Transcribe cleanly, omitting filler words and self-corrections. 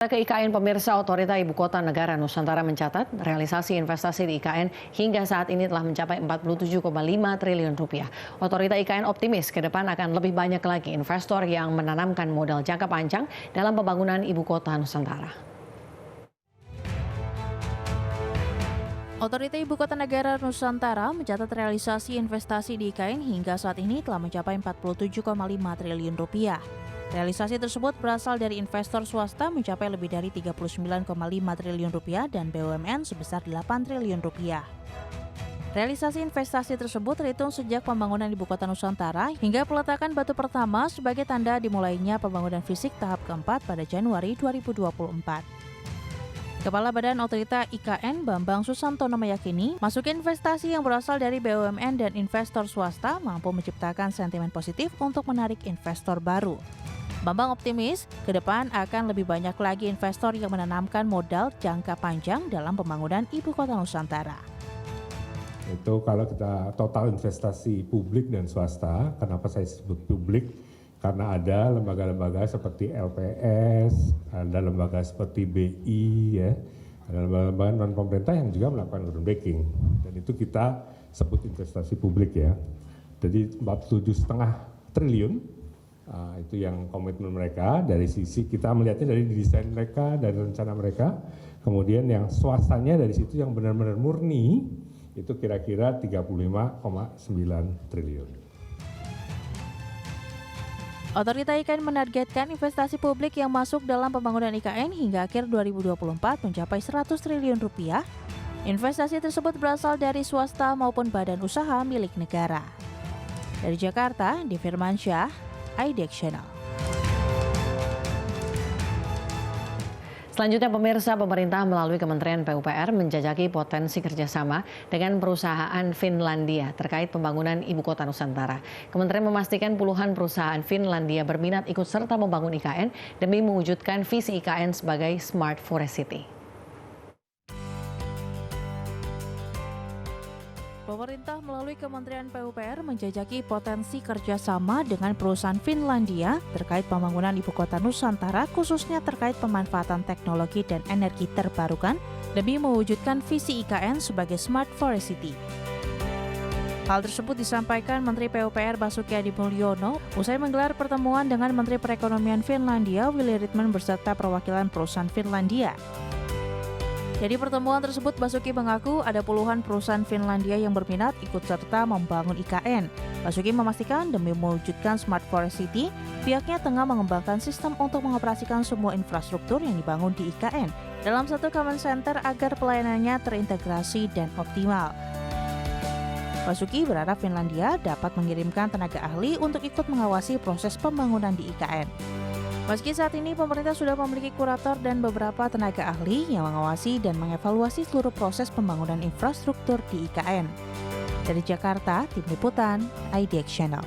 Ke IKN, pemirsa, Otorita Ibu Kota Negara Nusantara mencatat realisasi investasi di IKN hingga saat ini telah mencapai 47,5 triliun rupiah. Otorita IKN optimis ke depan akan lebih banyak lagi investor yang menanamkan modal jangka panjang dalam pembangunan Ibu Kota Nusantara. Otorita Ibu Kota Negara Nusantara mencatat realisasi investasi di IKN hingga saat ini telah mencapai 47,5 triliun rupiah. Realisasi tersebut berasal dari investor swasta mencapai lebih dari 39,5 triliun rupiah dan BUMN sebesar 8 triliun rupiah. Realisasi investasi tersebut terhitung sejak pembangunan Ibu Kota Nusantara hingga peletakan batu pertama sebagai tanda dimulainya pembangunan fisik tahap keempat pada Januari 2024. Kepala Badan Otorita IKN Bambang Susantono meyakini masuk investasi yang berasal dari BUMN dan investor swasta mampu menciptakan sentimen positif untuk menarik investor baru. Bambang optimis ke depan akan lebih banyak lagi investor yang menanamkan modal jangka panjang dalam pembangunan Ibu Kota Nusantara. Itu kalau kita total investasi publik dan swasta, kenapa saya sebut publik? Karena ada lembaga-lembaga seperti LPS, ada lembaga seperti BI, ya, ada lembaga-lembaga non pemerintah yang juga melakukan groundbreaking, dan itu kita sebut investasi publik ya. Jadi 47,5 triliun, itu yang komitmen mereka. Dari sisi kita melihatnya dari desain mereka, dari rencana mereka. Kemudian yang swastanya dari situ yang benar-benar murni, itu kira-kira 35,9 triliun. Otorita IKN menargetkan investasi publik yang masuk dalam pembangunan IKN hingga akhir 2024 mencapai 100 triliun rupiah. Investasi tersebut berasal dari swasta maupun badan usaha milik negara. Dari Jakarta, Di Firmansyah, IDX Channel. Selanjutnya, pemirsa, pemerintah melalui Kementerian PUPR menjajaki potensi kerjasama dengan perusahaan Finlandia terkait pembangunan Ibu Kota Nusantara. Kementerian memastikan puluhan perusahaan Finlandia berminat ikut serta membangun IKN demi mewujudkan visi IKN sebagai Smart Forest City. Pemerintah melalui Kementerian PUPR menjajaki potensi kerjasama dengan perusahaan Finlandia terkait pembangunan Ibu Kota Nusantara, khususnya terkait pemanfaatan teknologi dan energi terbarukan demi mewujudkan visi IKN sebagai Smart Forest City. Hal tersebut disampaikan Menteri PUPR Basuki Hadimulyono usai menggelar pertemuan dengan Menteri Perekonomian Finlandia Willy Ritman beserta perwakilan perusahaan Finlandia. Dari pertemuan tersebut, Basuki mengaku ada puluhan perusahaan Finlandia yang berminat ikut serta membangun IKN. Basuki memastikan demi mewujudkan Smart Forest City, pihaknya tengah mengembangkan sistem untuk mengoperasikan semua infrastruktur yang dibangun di IKN dalam satu common center agar pelayanannya terintegrasi dan optimal. Basuki berharap Finlandia dapat mengirimkan tenaga ahli untuk ikut mengawasi proses pembangunan di IKN. Meski saat ini pemerintah sudah memiliki kurator dan beberapa tenaga ahli yang mengawasi dan mengevaluasi seluruh proses pembangunan infrastruktur di IKN. Dari Jakarta, Tim Liputan, IDX Channel.